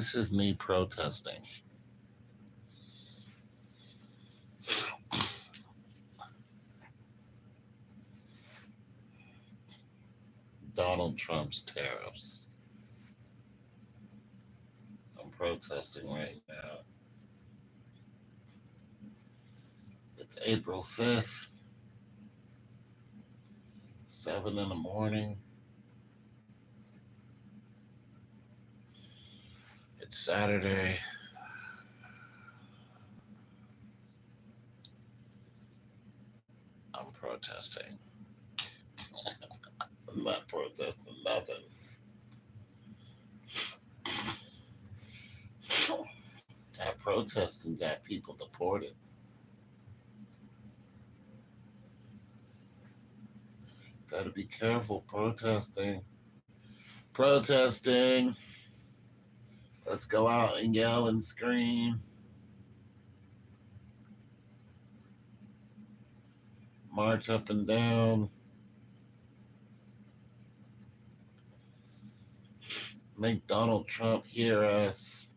This is me protesting. Donald Trump's tariffs. I'm protesting right now. It's April 5th, 7 in the morning. It's Saturday. I'm protesting. I'm not protesting nothing. That protesting got people deported. Gotta be careful protesting. Protesting. Let's go out and yell and scream. March up and down. Make Donald Trump hear us.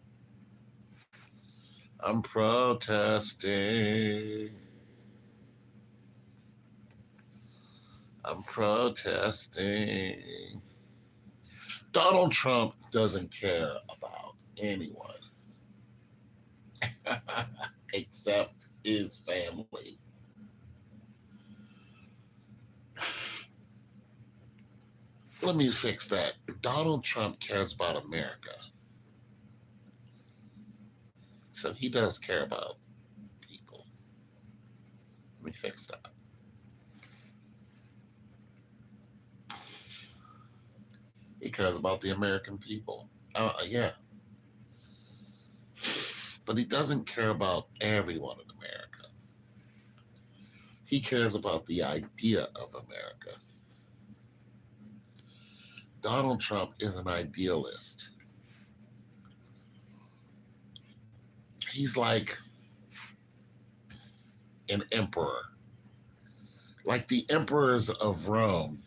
I'm protesting. I'm protesting. Donald Trump doesn't care about anyone except his family. Let me fix that. Donald Trump cares about America. So he does care about people. Let me fix that. He cares about the American people. Yeah. But he doesn't care about everyone in America. He cares about the idea of America. Donald Trump is an idealist. He's like an emperor. Like the emperors of Rome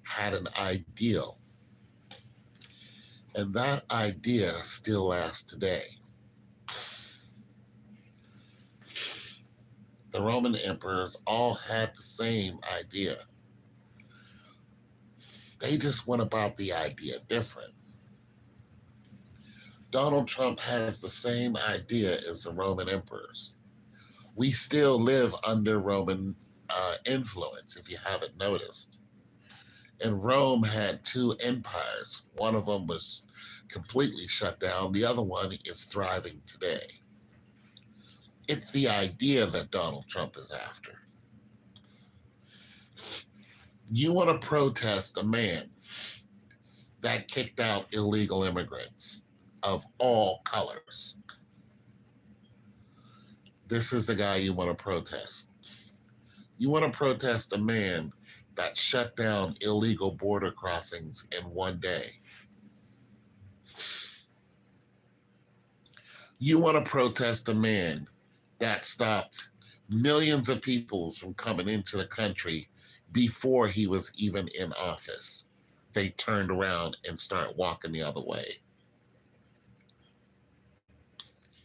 had an ideal. And that idea still lasts today. The Roman emperors all had the same idea. They just went about the idea different. Donald Trump has the same idea as the Roman emperors. We still live under Roman influence, if you haven't noticed. And Rome had two empires. One of them was completely shut down. The other one is thriving today. It's the idea that Donald Trump is after. You want to protest a man that kicked out illegal immigrants of all colors. This is the guy you want to protest. You want to protest a man that shut down illegal border crossings in one day. You want to protest a man that stopped millions of people from coming into the country before he was even in office. They turned around and started walking the other way.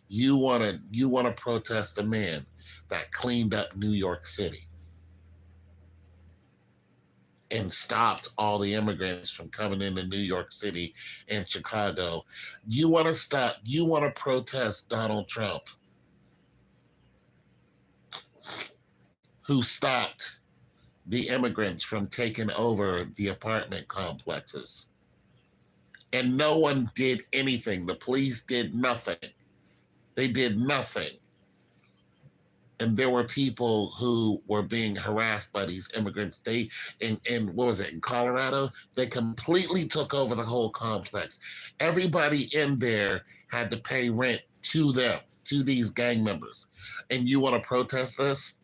You want to protest a man that cleaned up New York City and stopped all the immigrants from coming into New York City and Chicago. You want to protest Donald Trump, who stopped the immigrants from taking over the apartment complexes. And no one did anything. The police did nothing. They did nothing. And there were people who were being harassed by these immigrants. In what was it, in Colorado? They completely took over the whole complex. Everybody in there had to pay rent to them, to these gang members. And you want to protest this?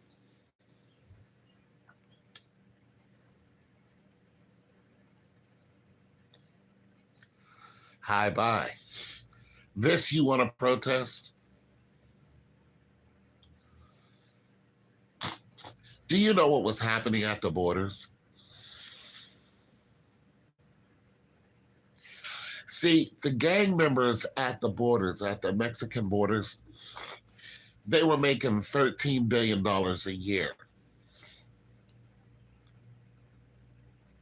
Hi, bye. This you want to protest? Do you know what was happening at the borders? See, the gang members at the borders, at the Mexican borders, they were making $13 billion a year,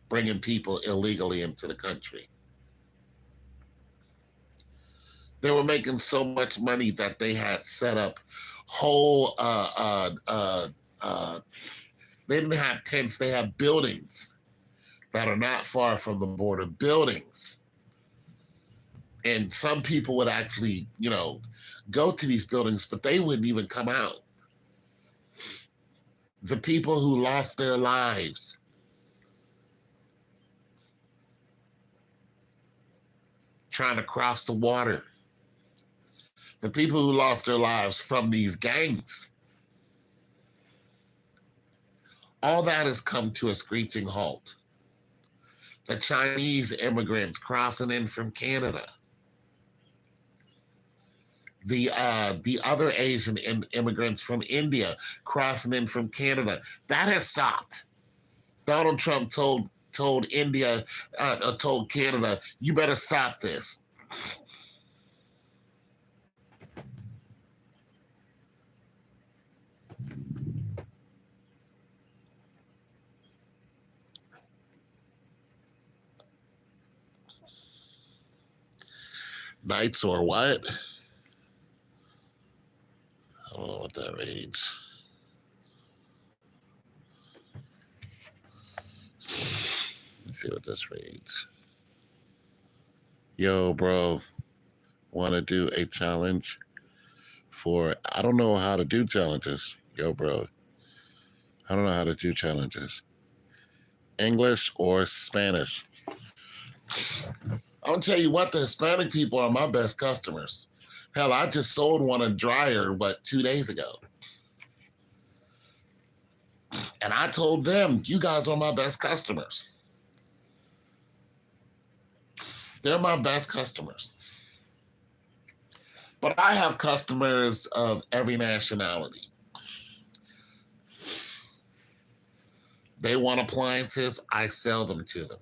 bringing people illegally into the country. They were making so much money that they had set up whole, they didn't have tents, they had buildings that are not far from the border, buildings. And some people would actually, go to these buildings, but they wouldn't even come out. The people who lost their lives trying to cross the water, the people who lost their lives from these gangs, all that has come to a screeching halt. The Chinese immigrants crossing in from Canada, the other Asian immigrants from India crossing in from Canada, that has stopped. Donald Trump told India, told Canada, you better stop this. Knights or what? I don't know what that means. Let's see what this reads. Yo, bro, want to do a challenge for, I don't know how to do challenges. Yo, bro, I don't know how to do challenges. English or Spanish? I'm gonna tell you what, the Hispanic people are my best customers. Hell, I just sold one a dryer, 2 days ago. And I told them, you guys are my best customers. They're my best customers. But I have customers of every nationality. They want appliances, I sell them to them.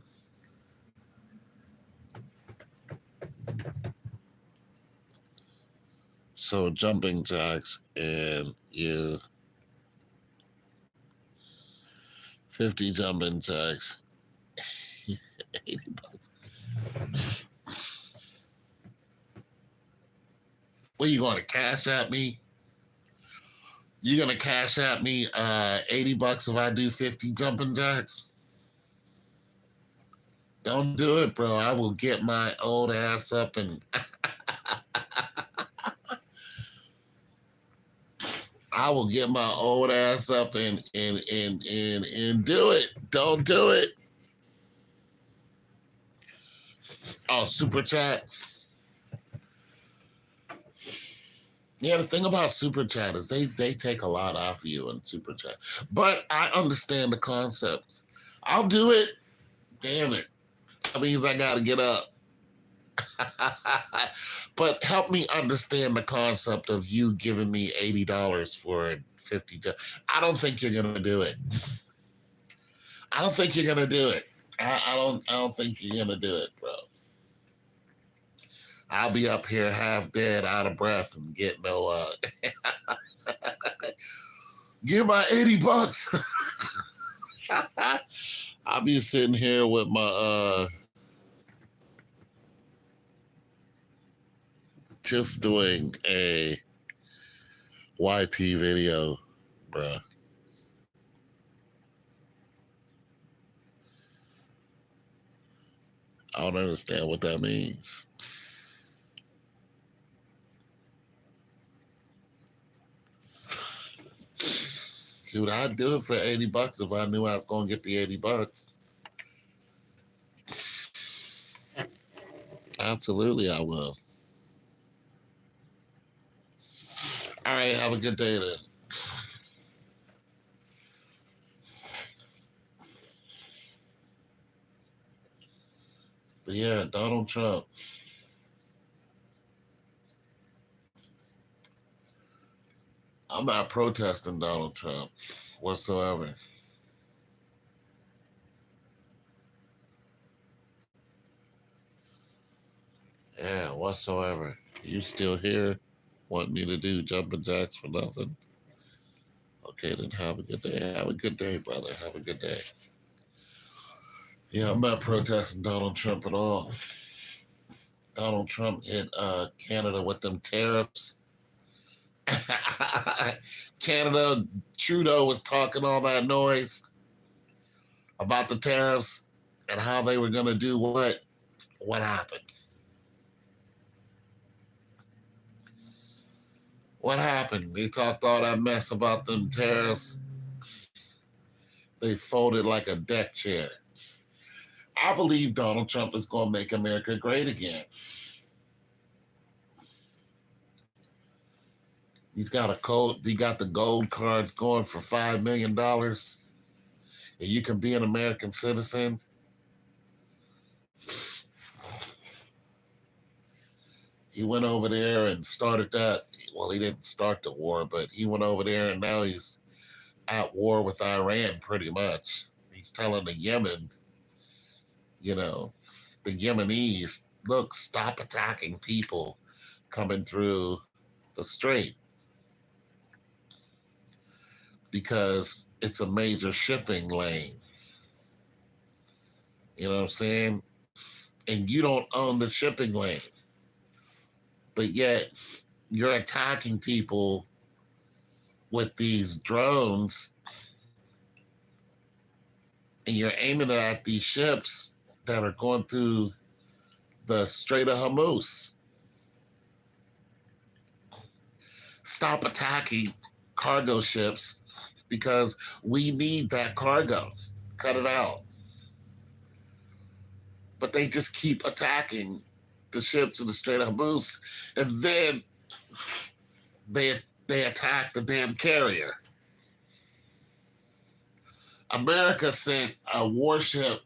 So jumping jacks and you 50 jumping jacks, 80 bucks. What, you going to cash at me? You gonna cash at me 80 bucks if I do 50 jumping jacks? Don't do it, bro. I will get my old ass up and I will get my old ass up and do it. Don't do it. Oh, super chat. Yeah, the thing about super chat is they take a lot off of you in super chat. But I understand the concept. I'll do it. Damn it. That means I gotta get up. But help me understand the concept of you giving me $80 for 50. I don't think you're gonna do it. I don't think you're gonna do it. I don't think you're gonna do it, bro. I'll be up here half dead, out of breath, and get no give my 80 bucks. I'll be sitting here with my just doing a YT video, bruh. I don't understand what that means. Shoot, I'd do it for 80 bucks if I knew I was going to get the 80 bucks. Absolutely, I will. All right, have a good day then. But yeah, Donald Trump. I'm not protesting Donald Trump whatsoever. Yeah, whatsoever. You still here? Want me to do jumping jacks for nothing? Okay, then have a good day. Have a good day, brother. Have a good day. Yeah, I'm not protesting Donald Trump at all. Donald Trump hit Canada with them tariffs. Canada, Trudeau was talking all that noise about the tariffs and how they were going to do what. What happened? What happened? They talked all that mess about them tariffs. They folded like a deck chair. I believe Donald Trump is going to make America great again. He's got a code. He got the gold cards going for $5 million, and you can be an American citizen. He went over there and started that. Well, he didn't start the war, but he went over there, and now he's at war with Iran, pretty much. He's telling the Yemen, you know, the Yemenis, look, stop attacking people coming through the strait because it's a major shipping lane. You know what I'm saying? And you don't own the shipping lane, but yet you're attacking people with these drones and you're aiming it at these ships that are going through the Strait of Hormuz. Stop attacking cargo ships because we need that cargo. Cut it out. But they just keep attacking the ships in the Strait of Hormuz, and then they attack the damn carrier. America sent a warship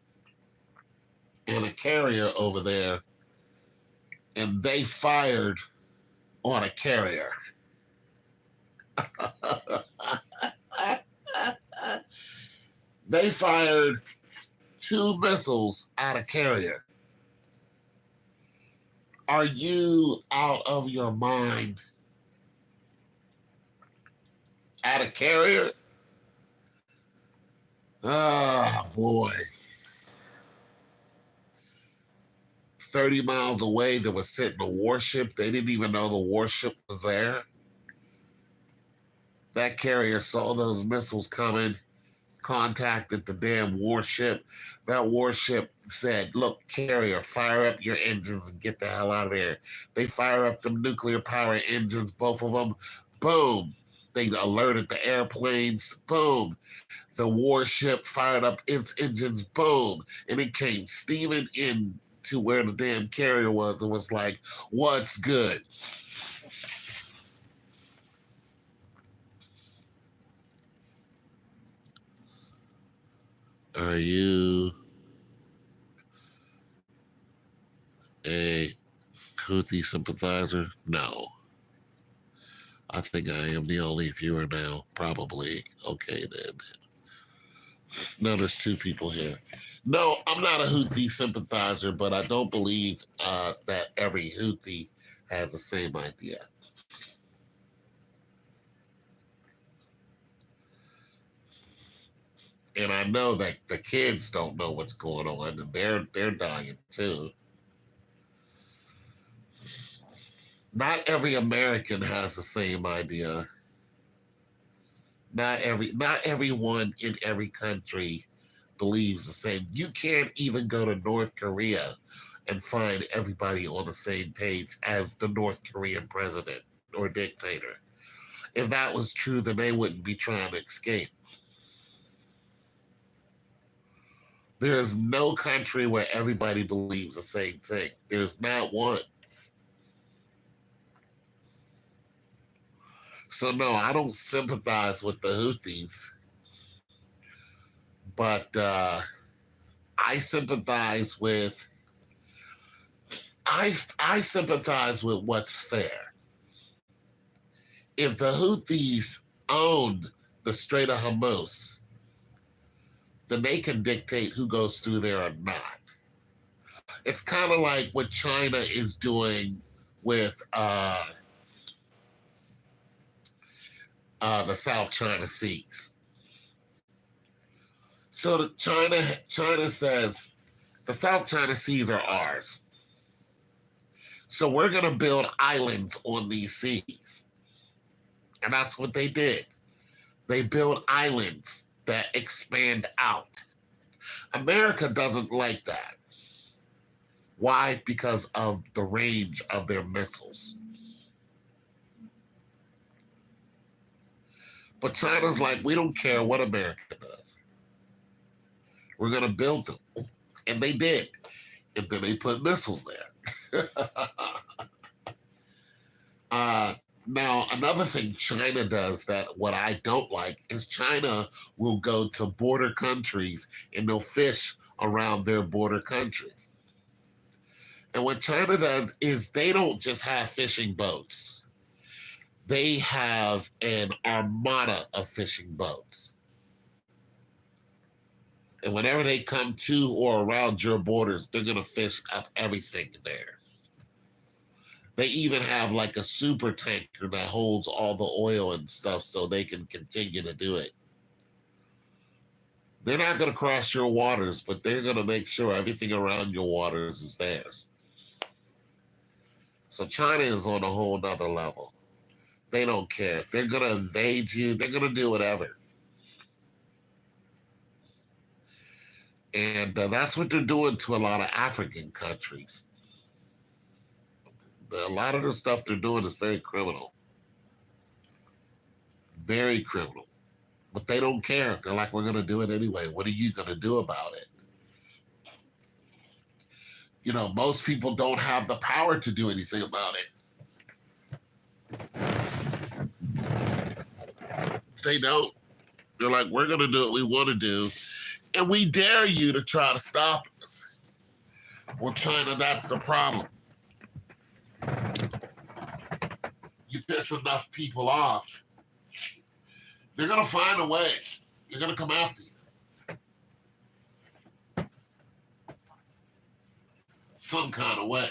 and a carrier over there, and they fired on a carrier. They fired 2 missiles at a carrier. Are you out of your mind? At a carrier? Ah, boy. 30 miles away, there was sitting a warship. They didn't even know the warship was there. That carrier saw those missiles coming, contacted the damn warship. That warship said, look, carrier, fire up your engines and get the hell out of there. They fire up them nuclear power engines, both of them. Boom. They alerted the airplanes. Boom. The warship fired up its engines. Boom. And it came steaming in to where the damn carrier was and was like, what's good? Are you a Houthi sympathizer? No. I think I am the only viewer now. Probably. Okay, then. No, there's 2 people here. No, I'm not a Houthi sympathizer, but I don't believe that every Houthi has the same idea. And I know that the kids don't know what's going on, and they're dying too. Not every American has the same idea. Not everyone in every country believes the same. You can't even go to North Korea and find everybody on the same page as the North Korean president or dictator. If that was true, then they wouldn't be trying to escape. There is no country where everybody believes the same thing. There's not one. So no, I don't sympathize with the Houthis, but I sympathize with I sympathize with what's fair. If the Houthis owned the Strait of Hormuz, then they can dictate who goes through there or not. It's kind of like what China is doing with the South China Seas. So China says the South China Seas are ours. So we're going to build islands on these seas. And that's what they did. They build islands that expand out. America doesn't like that. Why? Because of the range of their missiles. But China's like, we don't care what America does. We're going to build them. And they did. And then they put missiles there. Now, another thing China does that what I don't like is China will go to border countries and they'll fish around their border countries. And what China does is they don't just have fishing boats. They have an armada of fishing boats. And whenever they come to or around your borders, they're going to fish up everything there. They even have like a super tanker that holds all the oil and stuff so they can continue to do it. They're not going to cross your waters, but they're going to make sure everything around your waters is theirs. So China is on a whole nother level. They don't care. If they're going to invade you, they're going to do whatever. And that's what they're doing to a lot of African countries. A lot of the stuff they're doing is very criminal. Very criminal. But they don't care. They're like, we're going to do it anyway. What are you going to do about it? You know, most people don't have the power to do anything about it. They don't. They're like, we're going to do what we want to do. And we dare you to try to stop us. Well, China, that's the problem. You piss enough people off, they're going to find a way. They're going to come after you. Some kind of way.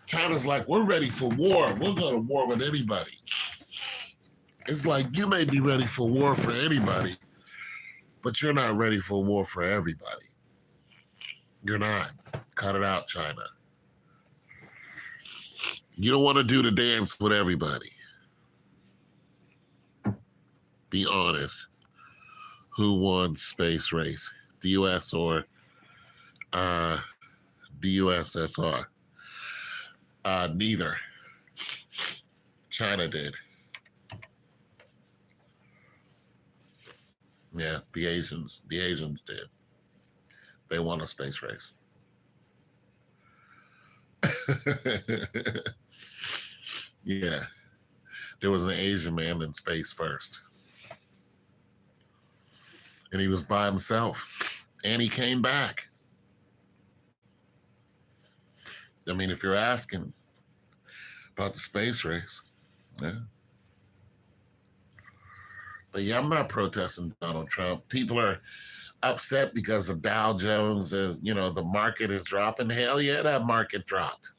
China's like, we're ready for war. We'll go to war with anybody. It's like, you may be ready for war for anybody, but you're not ready for war for everybody. You're not. Cut it out, China. You don't want to do the dance with everybody. Be honest. Who won space race? The U.S. or the USSR? Neither. China did. Yeah, the Asians did. They won a space race. Yeah. There was an Asian man in space first. And he was by himself. And he came back. I mean, if you're asking about the space race, yeah. But yeah, I'm not protesting Donald Trump. People are upset because the Dow Jones is, the market is dropping. Hell yeah, that market dropped.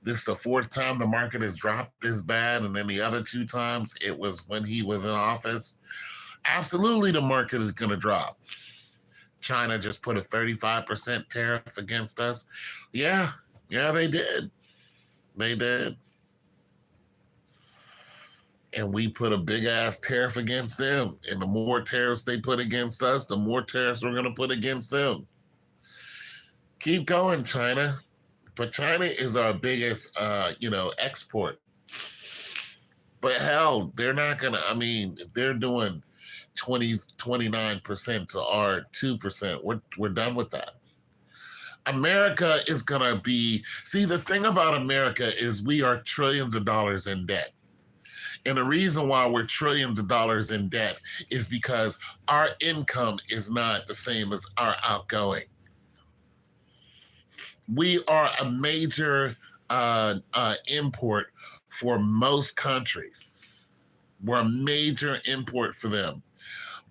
This is the fourth time the market has dropped this bad. And then the other two times it was when he was in office. Absolutely, the market is going to drop. China just put a 35% tariff against us. Yeah, they did. They did. And we put a big ass tariff against them. And the more tariffs they put against us, the more tariffs we're going to put against them. Keep going, China. But China is our biggest, export. But hell, they're not going to, they're doing 29% to our 2%. We're done with that. America is going to be, the thing about America is we are trillions of dollars in debt. And the reason why we're trillions of dollars in debt is because our income is not the same as our outgoing. We are a major import for most countries. We're a major import for them.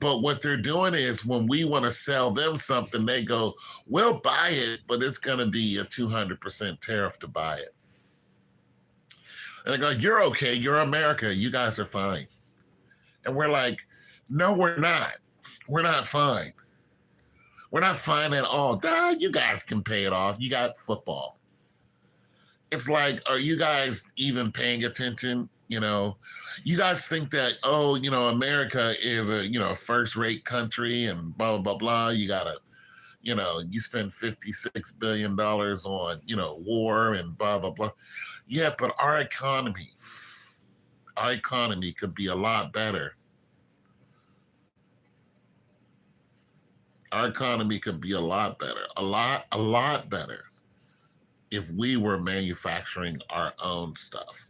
But what they're doing is when we want to sell them something, they go, we'll buy it, but it's going to be a 200% tariff to buy it. And they go, you're okay. You're America. You guys are fine. And we're like, no, we're not. We're not fine. We're not fine at all. You guys can pay it off. You got football. It's like, are you guys even paying attention? You guys think that, oh, America is a first-rate country and blah, blah, blah, blah. You got to, you spend $56 billion on, war and blah, blah, blah. Yeah, but our economy could be a lot better. Our economy could be a lot better, a lot better if we were manufacturing our own stuff.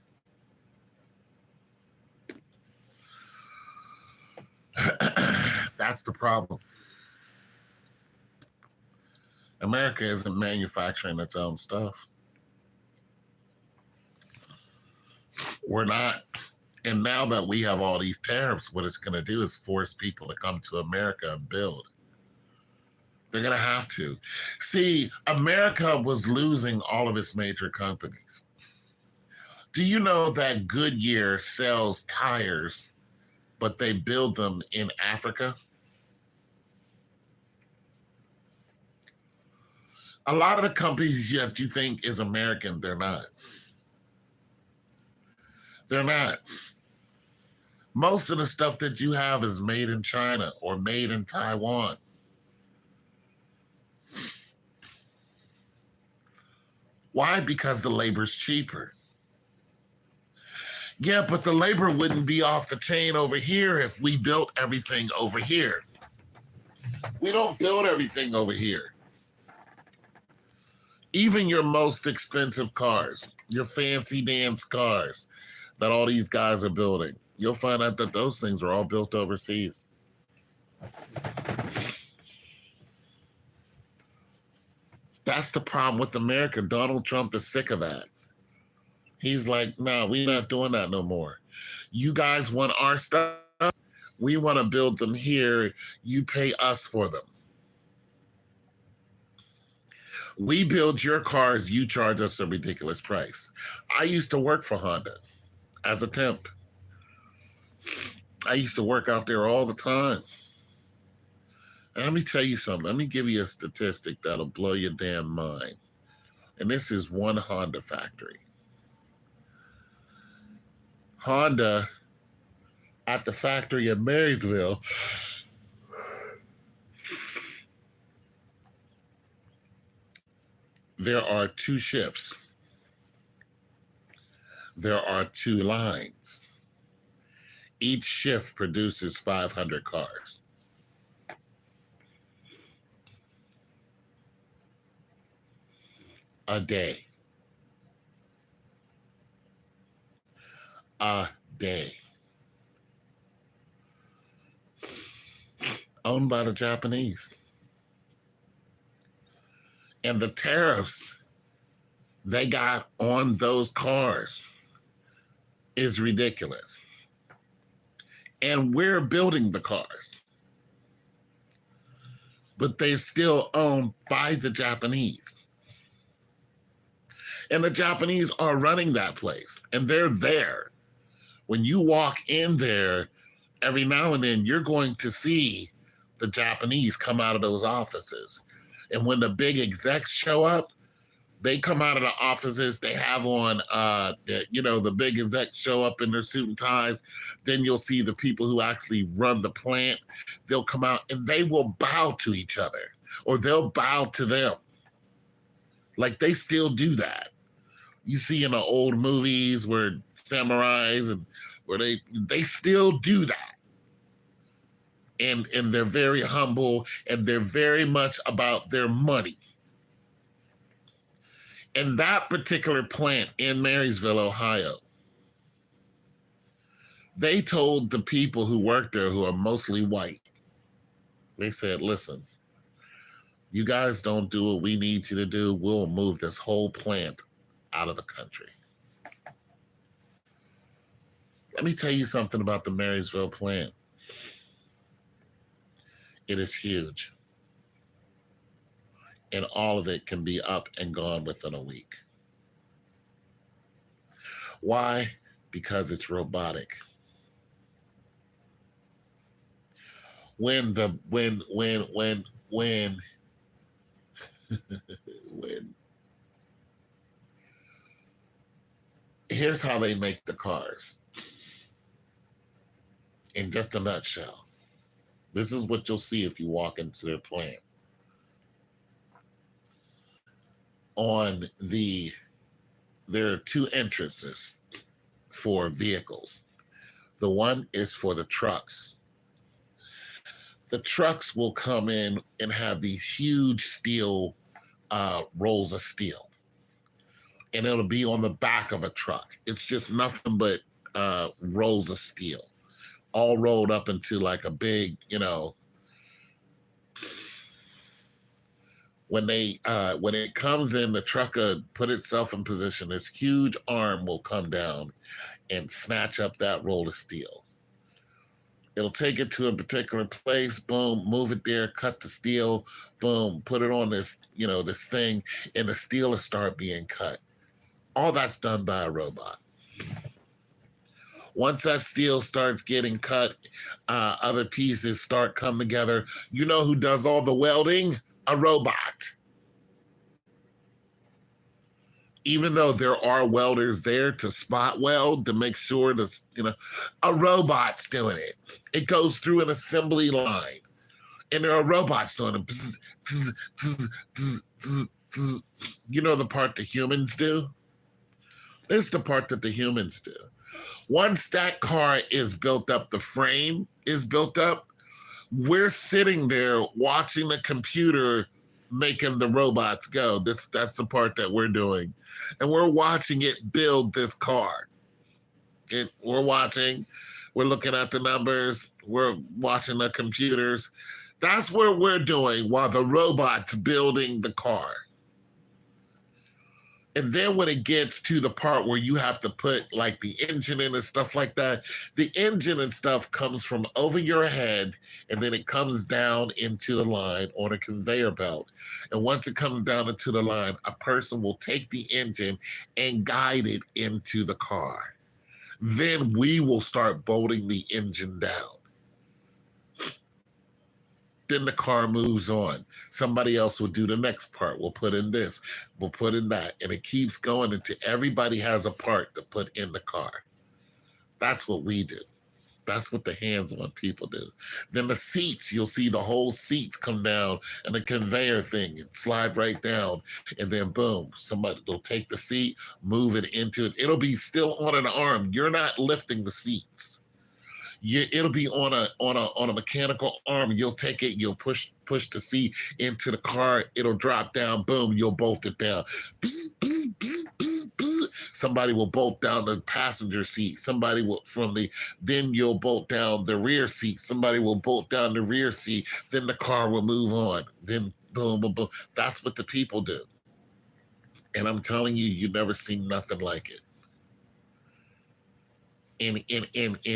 That's the problem. America isn't manufacturing its own stuff. We're not. And now that we have all these tariffs, what it's going to do is force people to come to America and build. They're going to have to. See, America was losing all of its major companies. Do you know that Goodyear sells tires, but they build them in Africa? A lot of the companies that you think is American, they're not. They're not. Most of the stuff that you have is made in China or made in Taiwan. Why? Because the labor's cheaper. Yeah, but the labor wouldn't be off the chain over here if we built everything over here. We don't build everything over here. Even your most expensive cars, your fancy dance cars that all these guys are building, you'll find out that those things are all built overseas. That's the problem with America. Donald Trump is sick of that. He's like, no, we're not doing that no more. You guys want our stuff? We want to build them here. You pay us for them. We build your cars. You charge us a ridiculous price. I used to work for Honda as a temp. I used to work out there all the time. And let me tell you something. Let me give you a statistic that'll blow your damn mind. And this is one Honda factory. Honda at the factory in Marysville, there are 2 shifts. There are 2 lines. Each shift produces 500 cars. A day. A day. Owned by the Japanese. And the tariffs they got on those cars is ridiculous. And we're building the cars. But they're still owned by the Japanese. And the Japanese are running that place. And they're there. When you walk in there, every now and then, you're going to see the Japanese come out of those offices. And when the big execs show up, they come out of the offices, they have on, the big execs show up in their suit and ties. Then you'll see the people who actually run the plant. They'll come out and they will bow to each other or they'll bow to them. Like they still do that. You see in the old movies where samurais and where they still do that. And they're very humble and they're very much about their money. And that particular plant in Marysville, Ohio, they told the people who work there, who are mostly white, they said, listen, you guys don't do what we need you to do, we'll move this whole plant out of the country. Let me tell you something about the Marysville plant. It is huge. And all of it can be up and gone within a week. Why? Because it's robotic. When here's how they make the cars in just a nutshell. This is what you'll see if you walk into their plant. There are two entrances for vehicles. The one is for the trucks. The trucks will come in and have these huge steel rolls of steel, and it'll be on the back of a truck. It's just nothing but rolls of steel, all rolled up into like a big, when it comes in, the truck put itself in position. This huge arm will come down and snatch up that roll of steel. It'll take it to a particular place, boom, move it there, cut the steel, boom, put it on this, this thing, and the steel will start being cut. All that's done by a robot. Once that steel starts getting cut, other pieces start coming together. You know who does all the welding? A robot. Even though there are welders there to spot weld, to make sure that, a robot's doing it. It goes through an assembly line, and there are robots doing it. You know the part the humans do? This is the part that the humans do. Once that car is built up, the frame is built up, we're sitting there watching the computer making the robots go. That's the part that we're doing. And we're watching it build this car. We're looking at the numbers, we're watching the computers. That's what we're doing while the robot's building the car. And then when it gets to the part where you have to put like the engine in and stuff like that, the engine and stuff comes from over your head, and then it comes down into the line on a conveyor belt. And once it comes down into the line, a person will take the engine and guide it into the car. Then we will start bolting the engine down. Then the car moves on. Somebody else will do the next part. We'll put in this, we'll put in that. And it keeps going until everybody has a part to put in the car. That's what we do. That's what the hands-on people do. Then the seats, you'll see the whole seats come down and the conveyor thing and slide right down. And then boom, somebody will take the seat, move it into it. It'll be still on an arm. You're not lifting the seats. It'll be on a mechanical arm. You'll take it, you'll push the seat into the car. It'll drop down. Boom, you'll bolt it down. Bzz, bzz, bzz, bzz, bzz. Somebody will bolt down the passenger seat. Somebody will then you'll bolt down the rear seat. Somebody will bolt down the rear seat. Then the car will move on. Then boom, boom, boom. That's what the people do. And I'm telling you, you've never seen nothing like it. And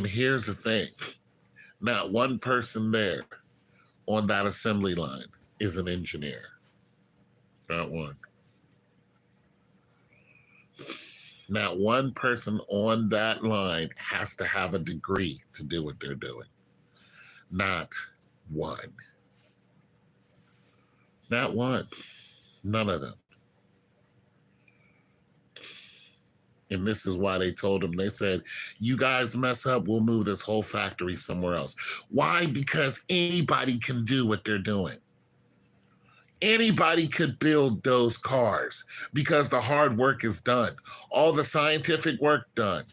here's the thing. Not one person there on that assembly line is an engineer. Not one. Not one person on that line has to have a degree to do what they're doing. Not one. Not one. None of them. And this is why they told them, they said, you guys mess up, we'll move this whole factory somewhere else. Why? Because anybody can do what they're doing. Anybody could build those cars because the hard work is done. All the scientific work done.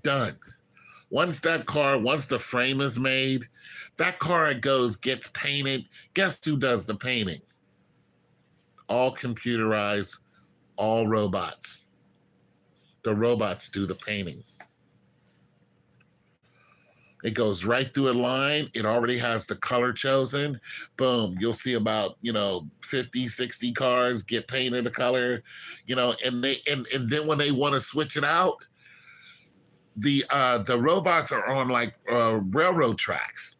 Done. Once the frame is made, that car gets painted. Guess who does the painting? All computerized, all robots. The robots do the painting. It goes right through a line. It already has the color chosen. Boom. You'll see about, 50, 60 cars get painted a color, and then when they want to switch it out, the robots are on like railroad tracks.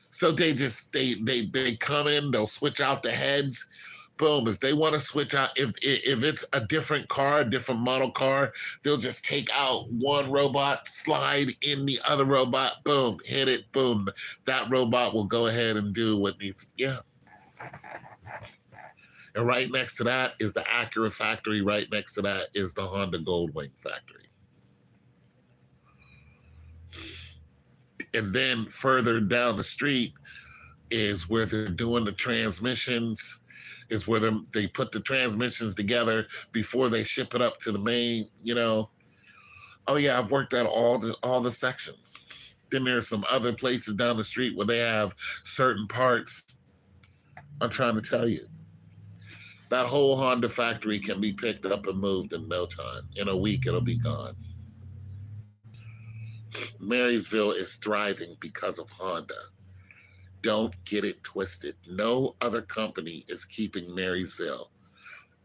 So they come in, they'll switch out the heads. Boom. If they want to switch out, if it's a different car, a different model car, they'll just take out one robot, slide in the other robot, boom, hit it, boom. That robot will go ahead and do what needs. Yeah. And right next to that is the Acura factory. Right next to that is the Honda Goldwing factory. And then further down the street is where they're doing the transmissions, is where they put the transmissions together before they ship it up to the main, Oh yeah, I've worked at all the sections. Then there's some other places down the street where they have certain parts. I'm trying to tell you. That whole Honda factory can be picked up and moved in no time. In a week, it'll be gone. Marysville is thriving because of Honda. Don't get it twisted. No other company is keeping Marysville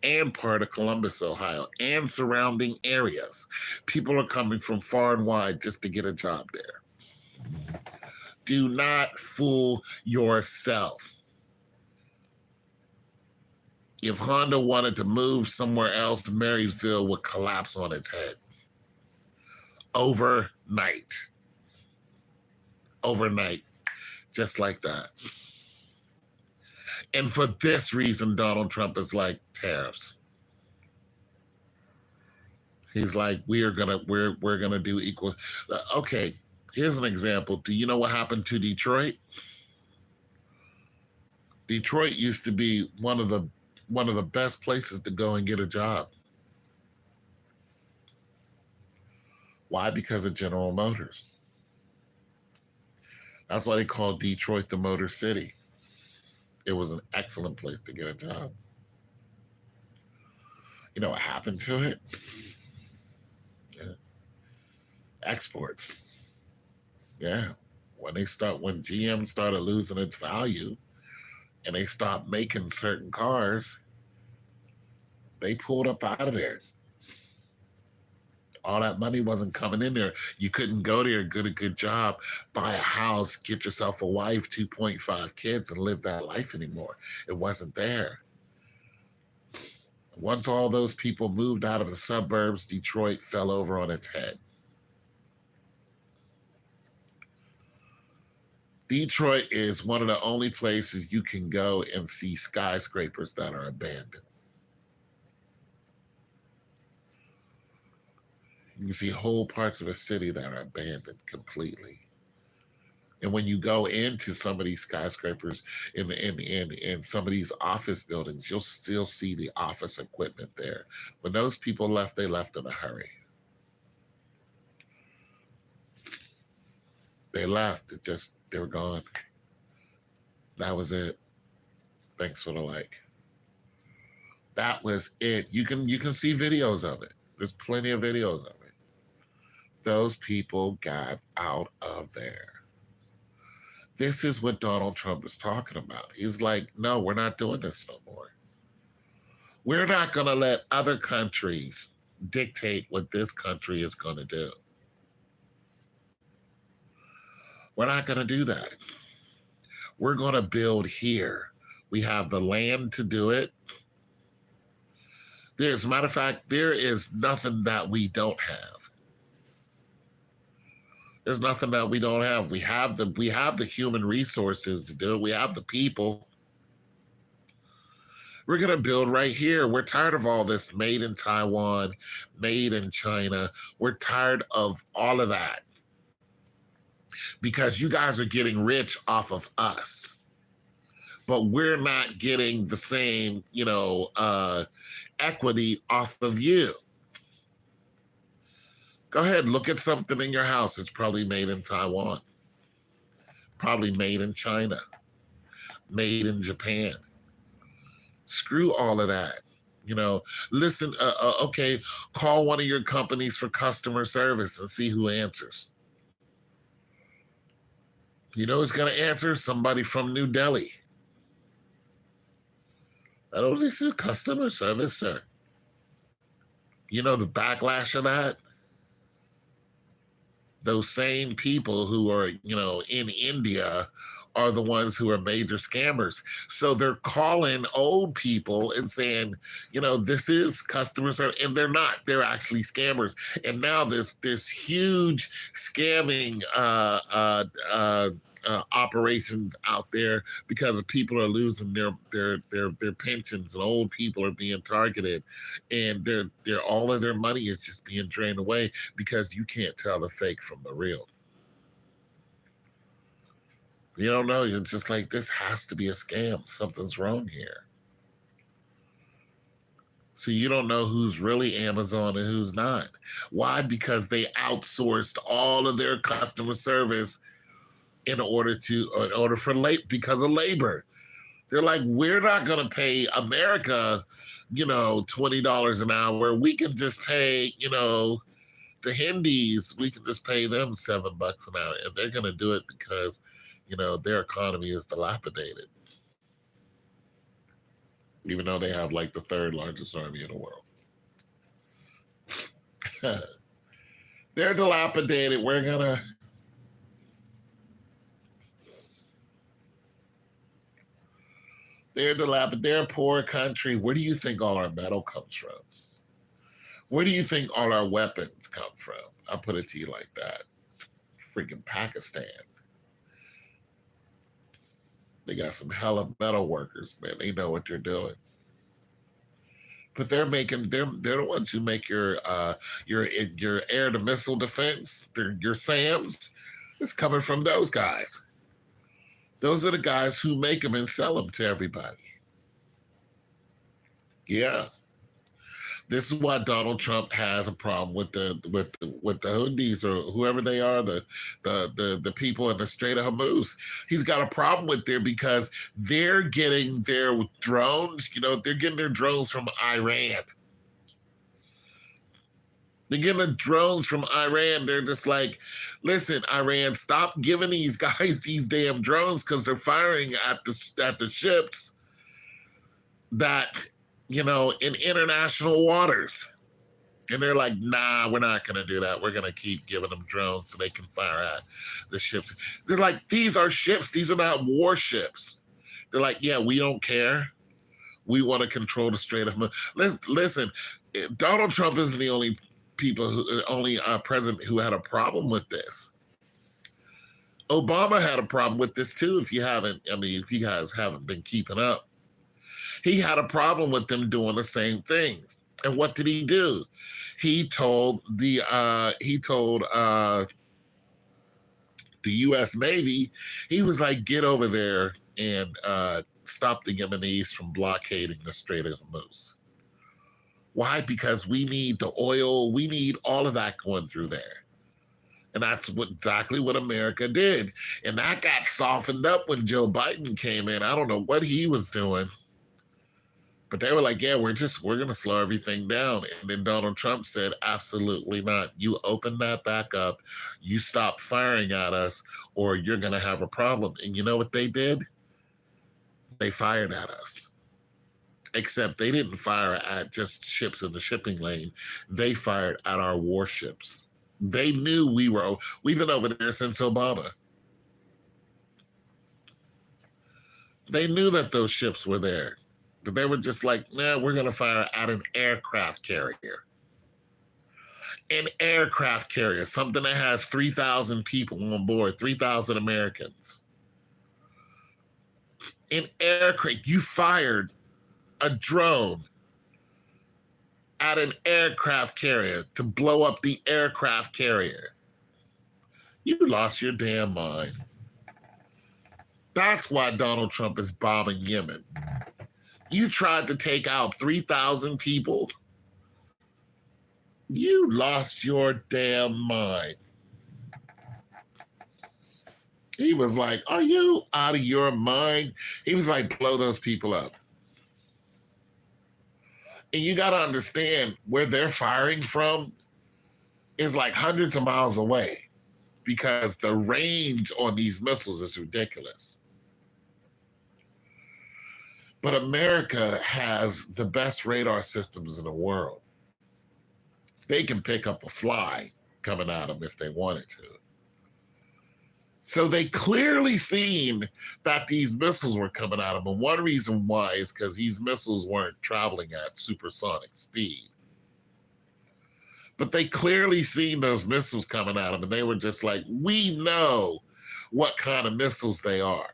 and part of Columbus, Ohio, and surrounding areas. People are coming from far and wide just to get a job there. Do not fool yourself. If Honda wanted to move somewhere else, Marysville would collapse on its head. Overnight. Just like that. And for this reason, Donald Trump is like tariffs. He's like, we're gonna do equal. Okay, here's an example. Do you know what happened to Detroit? Detroit used to be one of the best places to go and get a job. Why? Because of General Motors. That's why they call Detroit the Motor City. It was an excellent place to get a job. You know what happened to it? Yeah. Exports. Yeah. When GM started losing its value and they stopped making certain cars, they pulled up out of there. All that money wasn't coming in there. You couldn't go there, get a good job, buy a house, get yourself a wife, 2.5 kids, and live that life anymore. It wasn't there. Once all those people moved out of the suburbs, Detroit fell over on its head. Detroit is one of the only places you can go and see skyscrapers that are abandoned. You can see whole parts of a city that are abandoned completely. And when you go into some of these skyscrapers in some of these office buildings, you'll still see the office equipment there. When those people left, they left in a hurry. They left. They were gone. That was it. Thanks for the like. That was it. You can see videos of it. There's plenty of videos of it. Those people got out of there. This is what Donald Trump is talking about. He's like, no, we're not doing this no more. We're not going to let other countries dictate what this country is going to do. We're not going to do that. We're going to build here. We have the land to do it. As a matter of fact, there is nothing that we don't have. There's nothing that we don't have. We have the human resources to do it. We have the people. We're going to build right here. We're tired of all this made in Taiwan, made in China. We're tired of all of that because you guys are getting rich off of us, but we're not getting the same, equity off of you. Go ahead, look at something in your house. It's probably made in Taiwan, probably made in China, made in Japan. Screw all of that. Listen, okay, call one of your companies for customer service and see who answers. You know who's going to answer? Somebody from New Delhi. Oh, this is customer service, sir. You know the backlash of that? Those same people who are, in India are the ones who are major scammers. So they're calling old people and saying, this is customer service, and they're not. They're actually scammers. And now this huge scamming operations out there because people are losing their pensions, and old people are being targeted, and they're all of their money is just being drained away because you can't tell the fake from the real. You don't know. You're just like, this has to be a scam. Something's wrong here. So you don't know who's really Amazon and who's not. Why? Because they outsourced all of their customer service because of labor. They're like, we're not going to pay America, $20 an hour. We can just pay, the Hindis, we can just pay them $7 an hour. And they're going to do it because, their economy is dilapidated. Even though they have like the third largest army in the world. They're dilapidated. They're a poor country. Where do you think all our metal comes from? Where do you think all our weapons come from? I'll put it to you like that. Freaking Pakistan. They got some hella metal workers, man. They know what they're doing. But they're the ones who make your air to missile defense, your SAMs. It's coming from those guys. Those are the guys who make them and sell them to everybody. Yeah. This is why Donald Trump has a problem with the Houthis or whoever they are, the people in the Strait of Hormuz. He's got a problem with there because they're getting their drones. They're getting their drones from Iran. They're getting the drones from Iran. They're just like, listen, Iran, stop giving these guys these damn drones because they're firing at the ships that, in international waters. And they're like, nah, we're not going to do that. We're going to keep giving them drones so they can fire at the ships. They're like, these are ships. These are not warships. They're like, yeah, we don't care. We want to control the Strait of Hormuz. Listen, Donald Trump isn't the only president who had a problem with this. Obama had a problem with this too. If you guys haven't been keeping up, he had a problem with them doing the same things. And what did he do? He told the U.S. Navy, he was like, get over there and stop the Yemenis from blockading the Strait of Hormuz. Why? Because we need the oil, we need all of that going through there. And that's exactly what America did. And that got softened up when Joe Biden came in. I don't know what he was doing. But they were like, yeah, we're going to slow everything down. And then Donald Trump said, absolutely not. You open that back up, you stop firing at us, or you're going to have a problem. And you know what they did? They fired at us. Except they didn't fire at just ships in the shipping lane. They fired at our warships. They knew we've been over there since Obama. They knew that those ships were there. But they were just like, nah, we're going to fire at an aircraft carrier. An aircraft carrier, something that has 3,000 people on board, 3,000 Americans. An aircraft, you fired a drone at an aircraft carrier to blow up the aircraft carrier. You lost your damn mind. That's why Donald Trump is bombing Yemen. You tried to take out 3,000 people. You lost your damn mind. He was like, are you out of your mind? He was like, blow those people up. And you got to understand where they're firing from is like hundreds of miles away. because the range on these missiles is ridiculous. But America has the best radar systems in the world. They can pick up a fly coming at them if they wanted to. So they clearly seen that these missiles were coming at them. And one reason why is because these missiles weren't traveling at supersonic speed. But they clearly seen those missiles coming at them, and they were just like, we know what kind of missiles they are.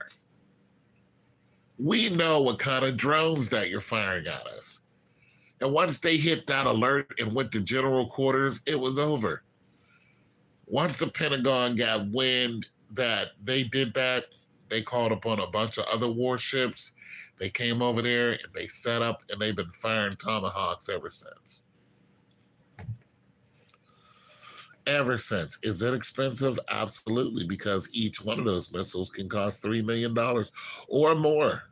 We know what kind of drones that you're firing at us. And once they hit that alert and went to general quarters, it was over. Once the Pentagon got wind that they did that, they called upon a bunch of other warships. They came over there and they set up, and they've been firing Tomahawks ever since. Ever since. Is it expensive? Absolutely, because each one of those missiles can cost $3 million or more.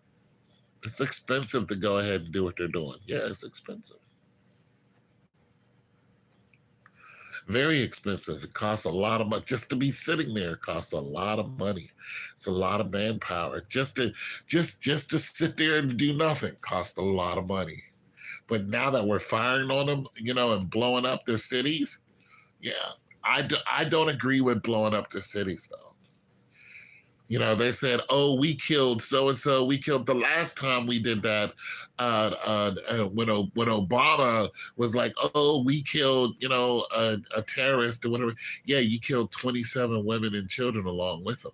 It's expensive to go ahead and do what they're doing. Yeah, it's expensive. Very expensive. It costs a lot of money. Just to be sitting there costs a lot of money. It's a lot of manpower. Just to sit there and do nothing costs a lot of money. But now that we're firing on them, and blowing up their cities, yeah, I don't agree with blowing up their cities, though. They said, oh, we killed so-and-so. We killed the last time we did that when Obama was like, oh, we killed, a terrorist or whatever. Yeah, you killed 27 women and children along with them.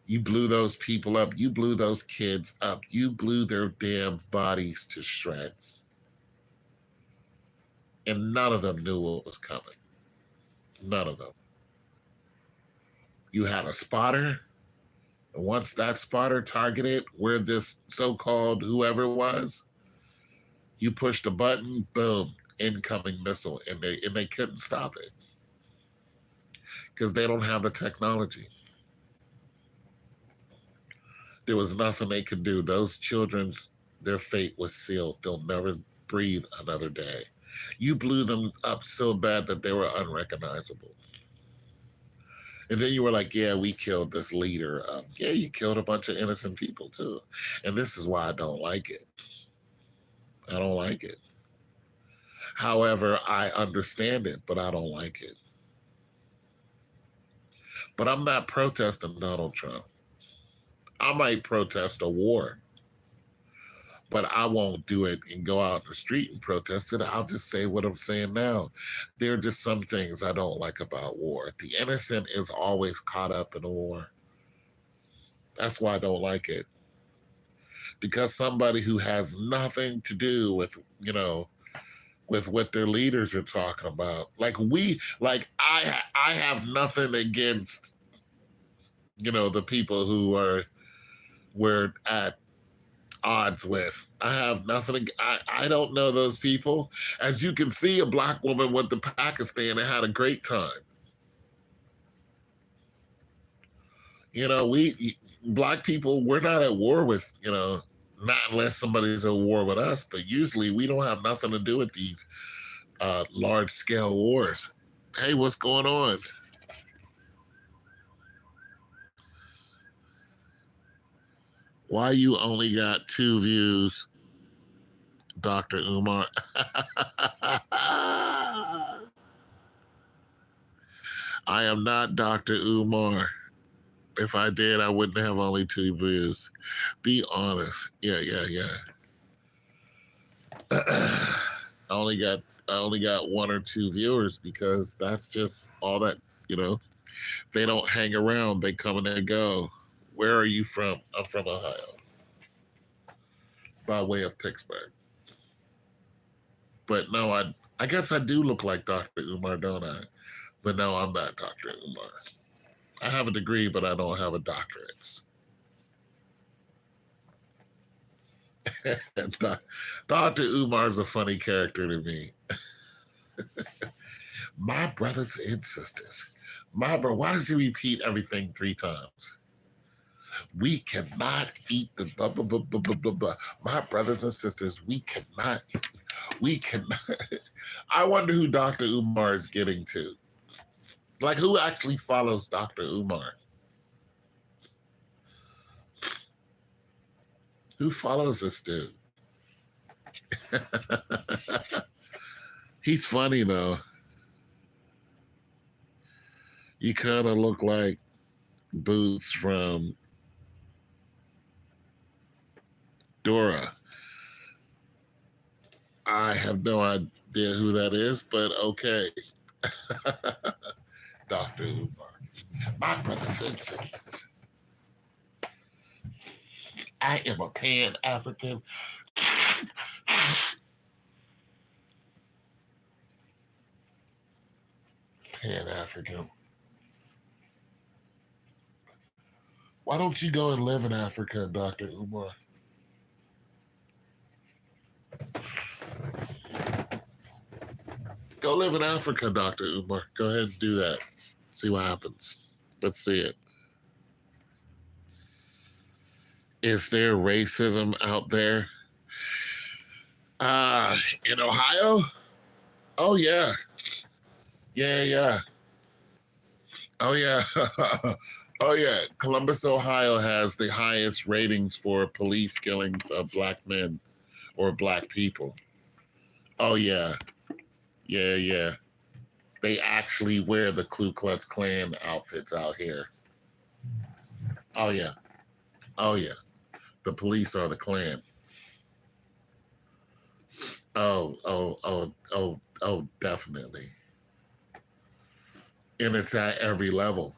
You blew those people up. You blew those kids up. You blew their damn bodies to shreds. And none of them knew what was coming. None of them. You had a spotter, and once that spotter targeted where this so-called whoever was, you pushed a button, boom, incoming missile, and they couldn't stop it because they don't have the technology. There was nothing they could do. Those children's, their fate was sealed. They'll never breathe another day. You blew them up so bad that they were unrecognizable. And then you were like, yeah, we killed this leader. Yeah, you killed a bunch of innocent people too. And this is why I don't like it. I don't like it. However, I understand it, but I don't like it. But I'm not protesting Donald Trump. I might protest a war, but I won't do it and go out in the street and protest it. I'll just say what I'm saying now. There are just some things I don't like about war. The innocent is always caught up in a war. That's why I don't like it. Because somebody who has nothing to do with, with what their leaders are talking about. I have nothing against, the people who we're at odds with. I have nothing. I don't know those people. As you can see, a black woman went to Pakistan and had a great time. We black people, we're not at war with, not unless somebody's at war with us, but usually we don't have nothing to do with these large scale wars. Hey, what's going on? Why you only got 2 views, Dr. Umar? I am not Dr. Umar. If I did, I wouldn't have only 2 views. Be honest. Yeah. I only got 1 or 2 viewers because that's just all that, they don't hang around. They come and they go. Where are you from? I'm from Ohio, by way of Pittsburgh. But no, I guess I do look like Dr. Umar, don't I? But no, I'm not Dr. Umar. I have a degree, but I don't have a doctorate. Dr. Umar's a funny character to me. My brothers and sisters. Why does he repeat everything 3 times? We cannot eat the blah, blah, blah, blah, blah, blah, blah. My brothers and sisters, we cannot. I wonder who Dr. Umar is getting to. Like, who actually follows Dr. Umar? Who follows this dude? He's funny, though. You kind of look like Boots from Dora. I have no idea who that is, but okay. Dr. Umar. My brothers and sisters. I am a Pan African. Pan African. Why don't you go and live in Africa, Dr. Umar? Go live in Africa, Dr. Umar. Go ahead and do that. See what happens. Let's see it. Is there racism out there? In Ohio? Oh, yeah. Yeah. Oh, yeah. Oh, yeah. Columbus, Ohio has the highest ratings for police killings of black men or black people. Oh, yeah. Yeah. They actually wear the Ku Klux Klan outfits out here. Oh, yeah. The police are the Klan. Oh, definitely. And it's at every level.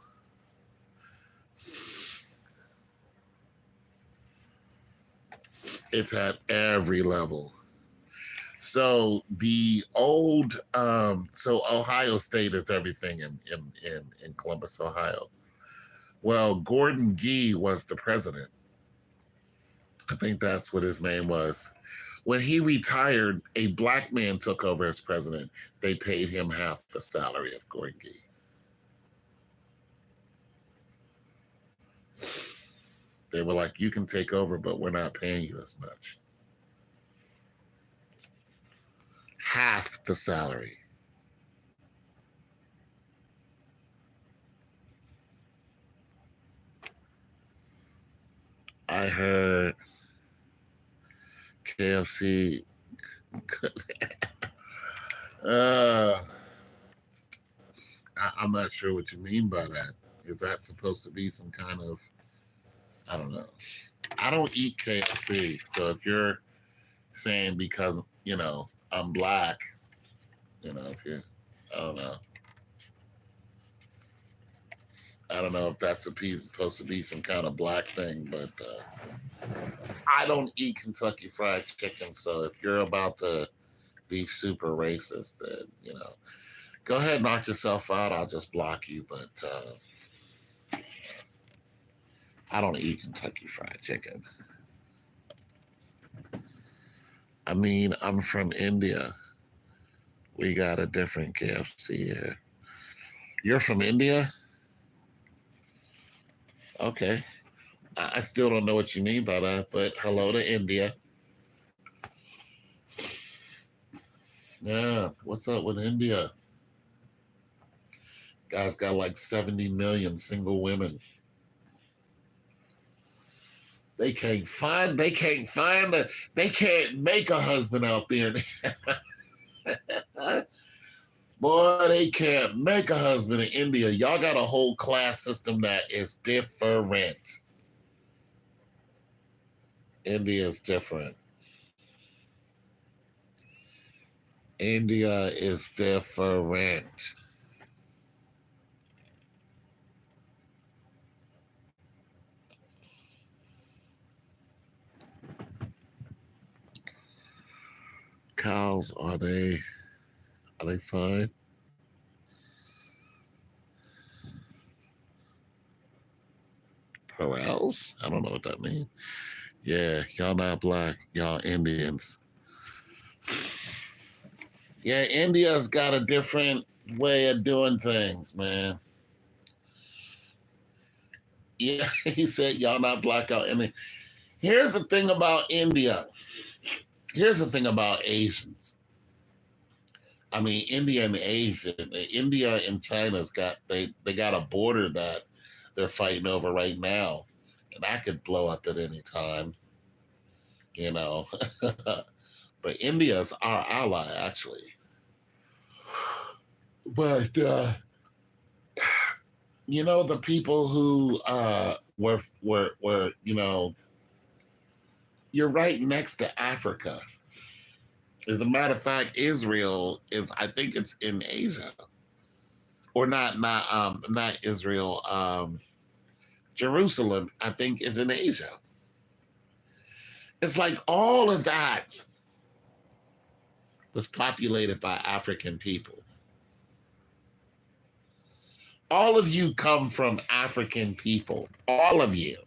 It's at every level. So the old, so Ohio State is everything in Columbus, Ohio. Well, Gordon Gee was the president. I think that's what his name was. When he retired, a black man took over as president. They paid him half the salary of Gordon Gee. They were like, you can take over, but we're not paying you as much. Half the salary. I heard KFC. I'm not sure what you mean by that. Is that supposed to be some kind of, I don't know. I don't eat KFC. So if you're saying because, I'm black, if you, I don't know. I don't know if that's supposed to be some kind of black thing, but I don't eat Kentucky Fried Chicken. So if you're about to be super racist, then, go ahead and knock yourself out. I'll just block you. But I don't eat Kentucky Fried Chicken. I mean, I'm from India. We got a different KFC here. You're from India? Okay. I still don't know what you mean by that, but hello to India. Yeah, what's up with India? Guys got like 70 million single women. They can't make a husband out there. Boy, they can't make a husband in India. Y'all got a whole class system that is different. India is different. India is different. Cows, are they fine? Corrals? I don't know what that means. Yeah, y'all not black. Y'all Indians. Yeah, India's got a different way of doing things, man. Yeah, he said, y'all not black out. And here's the thing about India. Here's the thing about Asians. I mean, India and China's got they got a border that they're fighting over right now, and that could blow up at any time, you know. But India's our ally, actually. But you know, the people who were you're right next to Africa. As a matter of fact, Israel is, I think it's in Asia, or not Israel. Jerusalem, I think, is in Asia. It's like all of that was populated by African people. All of you come from African people. All of you.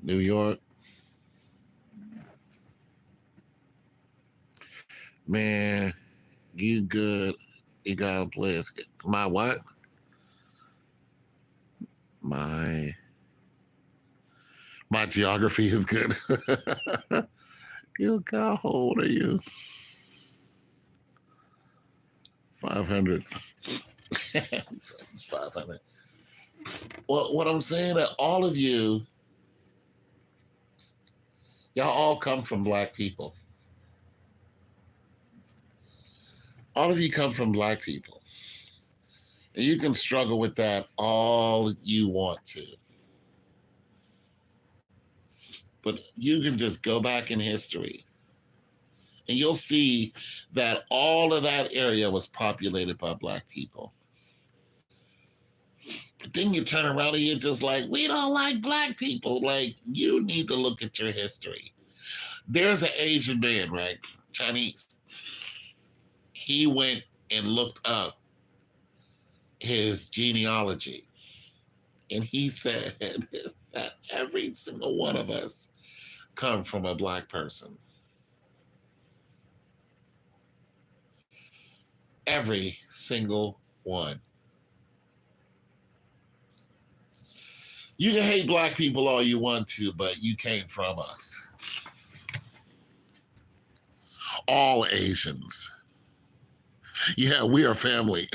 New York. Man, you good. You gotta play it. My what? My geography is good. You got, how old are you? 500. It's 500. Well, what I'm saying that all of you, y'all all come from black people. All of you come from black people. And you can struggle with that all you want to. But you can just go back in history and you'll see that all of that area was populated by black people. But then you turn around and you're just like, we don't like black people. Like, you need to look at your history. There's an Asian man, right? Chinese. He went and looked up his genealogy. And he said that every single one of us come from a black person. Every single one. You can hate black people all you want to, but you came from us. All Asians. Yeah, we are family.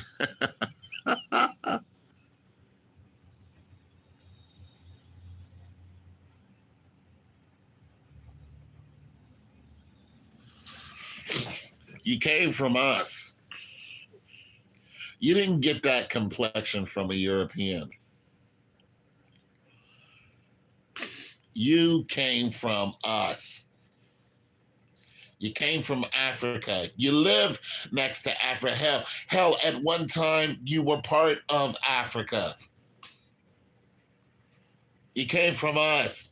You came from us. You didn't get that complexion from a European. You came from us. You came from Africa. You live next to Africa. Hell, at one time, you were part of Africa. You came from us.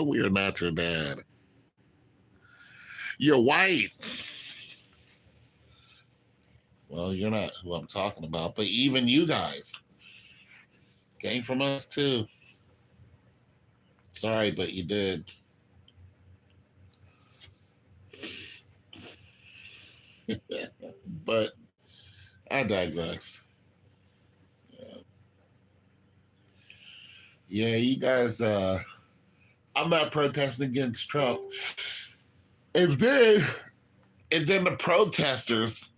We are not your dad. You're white. Well, you're not who I'm talking about, but even you guys came from us too. Sorry, but you did. But I digress. Yeah, you guys, I'm not protesting against Trump. And then the protesters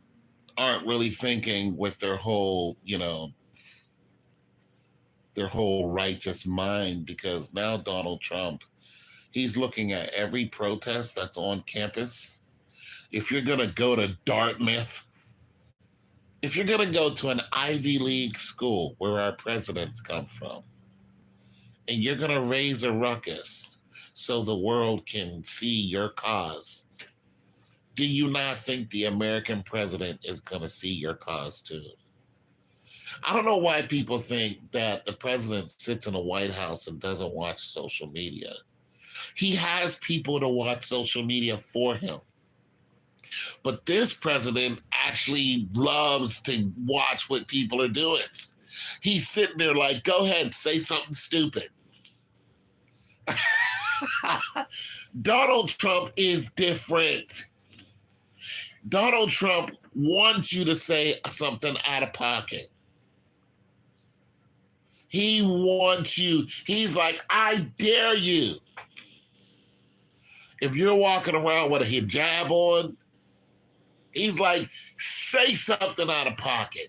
aren't really thinking with their whole, their whole righteous mind, because now Donald Trump, he's looking at every protest that's on campus. If you're going to go to Dartmouth, if you're going to go to an Ivy League school where our presidents come from, and you're going to raise a ruckus so the world can see your cause, do you not think the American president is going to see your cause too? I don't know why people think that the president sits in the White House and doesn't watch social media. He has people to watch social media for him. But this president actually loves to watch what people are doing. He's sitting there like, go ahead, say something stupid. Donald Trump is different. Donald Trump wants you to say something out of pocket. He wants you, he's like, I dare you. If you're walking around with a hijab on, he's like, say something out of pocket.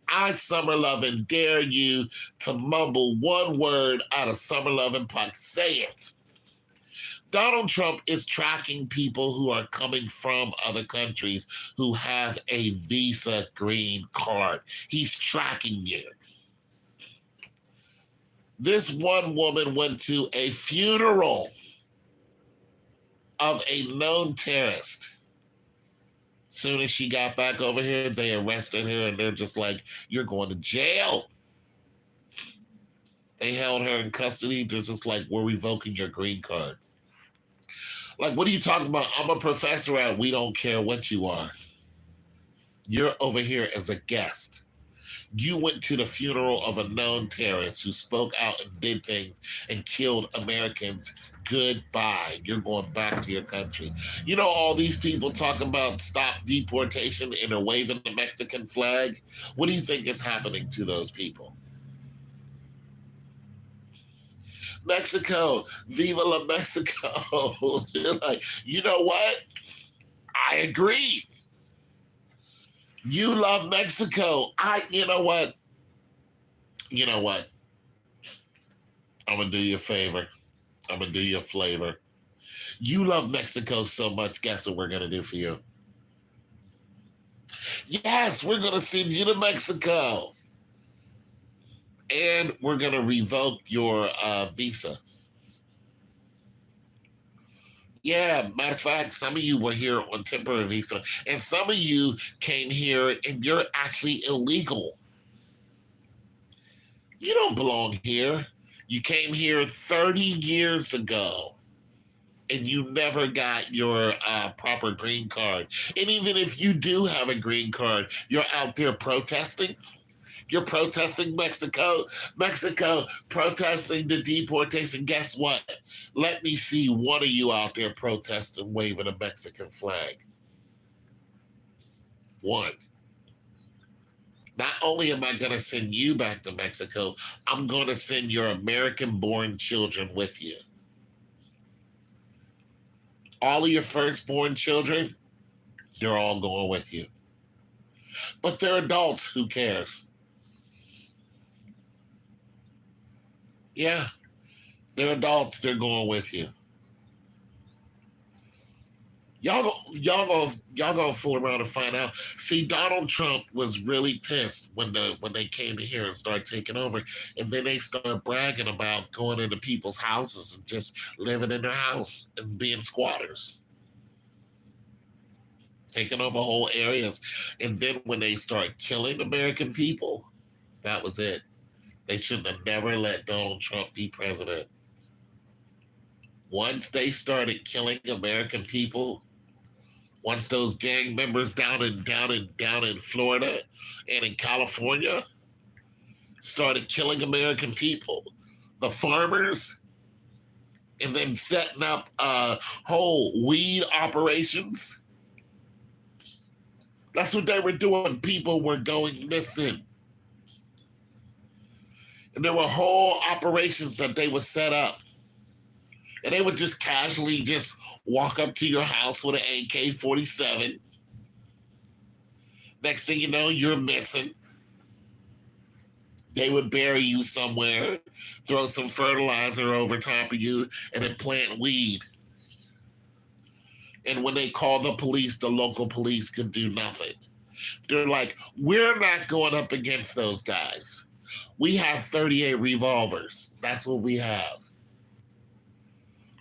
I, Summer Lovin', dare you to mumble one word out of Summer Lovin' pocket. Say it. Donald Trump is tracking people who are coming from other countries who have a Visa green card. He's tracking you. This one woman went to a funeral of a known terrorist. Soon as she got back over here, they arrested her and they're just like, you're going to jail. They held her in custody. They're just like, we're revoking your green card. Like, what are you talking about? I'm a professor at We Don't Care What You Are. You're over here as a guest. You went to the funeral of a known terrorist who spoke out and did things and killed Americans. Goodbye. You're going back to your country. You know, all these people talking about stop deportation and they're waving the Mexican flag. What do you think is happening to those people? Mexico, viva la Mexico. You're like, you know what? I agree. You love Mexico. You know what? You know what? I'm going to do you a favor. I'm going to do you a flavor. You love Mexico so much. Guess what we're going to do for you? Yes, we're going to send you to Mexico. And we're going to revoke your visa. Yeah, matter of fact, some of you were here on temporary visa, and some of you came here and you're actually illegal. You don't belong here. You came here 30 years ago, and you never got your proper green card. And even if you do have a green card, you're out there protesting. You're protesting Mexico protesting the deportation. Guess what? Let me see one of you out there protesting, waving a Mexican flag. One. Not only am I going to send you back to Mexico, I'm going to send your American-born children with you. All of your firstborn children, they're all going with you. But they're adults. Who cares? Yeah, they're adults. They're going with you. Y'all gonna fool around and find out. See, Donald Trump was really pissed when they came in here and started taking over, and then they started bragging about going into people's houses and just living in their house and being squatters, taking over whole areas. And then when they started killing American people, that was it. They should have never let Donald Trump be president. Once they started killing American people, once those gang members down in Florida and in California started killing American people, the farmers, and then setting up whole weed operations, that's what they were doing. People were going missing. And there were whole operations that they would set up. And they would just casually just walk up to your house with an AK-47. Next thing you know, you're missing. They would bury you somewhere, throw some fertilizer over top of you, and then plant weed. And when they called the police, the local police could do nothing. They're like, we're not going up against those guys. We have 38 revolvers. That's what we have.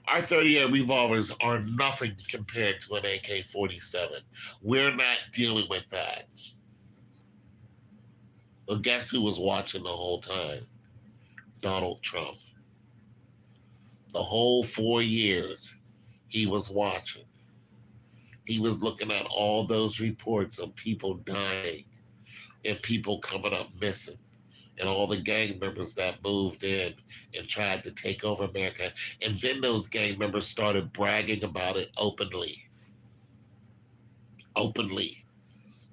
Our 38 revolvers are nothing compared to an AK-47. We're not dealing with that. Well, guess who was watching the whole time? Donald Trump. The whole 4 years, he was watching. He was looking at all those reports of people dying and people coming up missing. and all the gang members that moved in and tried to take over America. And then those gang members started bragging about it openly. Openly.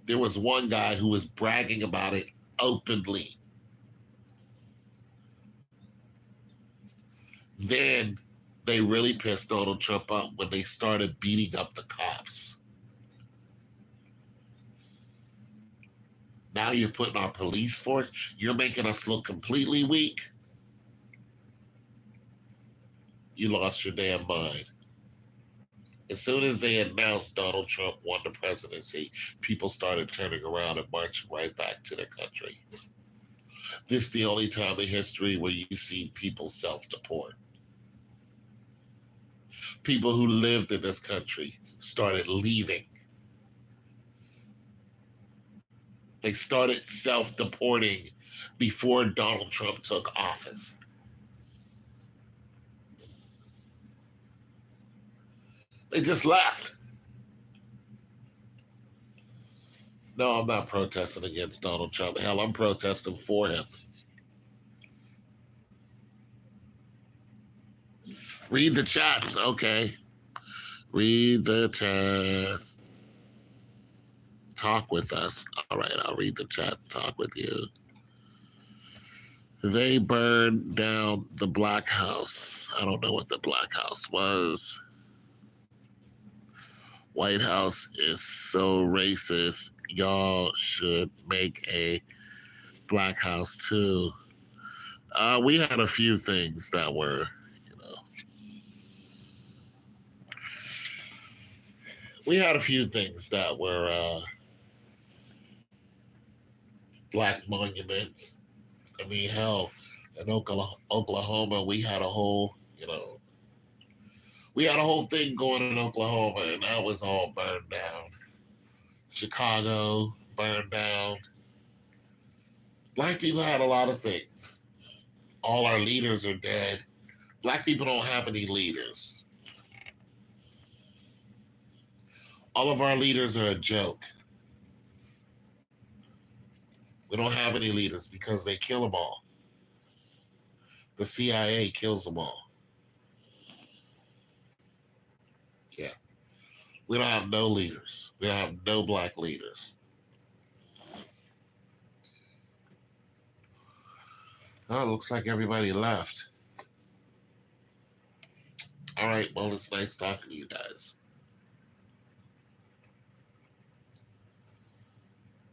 There was one guy who was bragging about it openly. Then they really pissed Donald Trump up when they started beating up the cops. Now you're putting our police force, you're making us look completely weak. You lost your damn mind. As soon as they announced Donald Trump won the presidency, people started turning around and marching right back to their country. This is the only time in history where you see people self-deport. People who lived in this country started leaving. They started self-deporting before Donald Trump took office. They just left. No, I'm not protesting against Donald Trump. Hell, I'm protesting for him. Read the chats, okay. Read the chats. Talk with us. All right, I'll read the chat. Talk with you. They burned down the Black House. I don't know what the Black House was. White House is so racist. Y'all should make a Black House too. We had a few things that were, we had a few things that were Black monuments. I mean, hell, in Oklahoma, we had a whole, we had a whole thing going in Oklahoma, and that was all burned down. Chicago burned down. Black people had a lot of things. All our leaders are dead. Black people don't have any leaders. All of our leaders are a joke. We don't have any leaders because they kill them all. The CIA kills them all. Yeah. We don't have no leaders. We don't have no Black leaders. Oh, it looks like everybody left. All right, well, it's nice talking to you guys.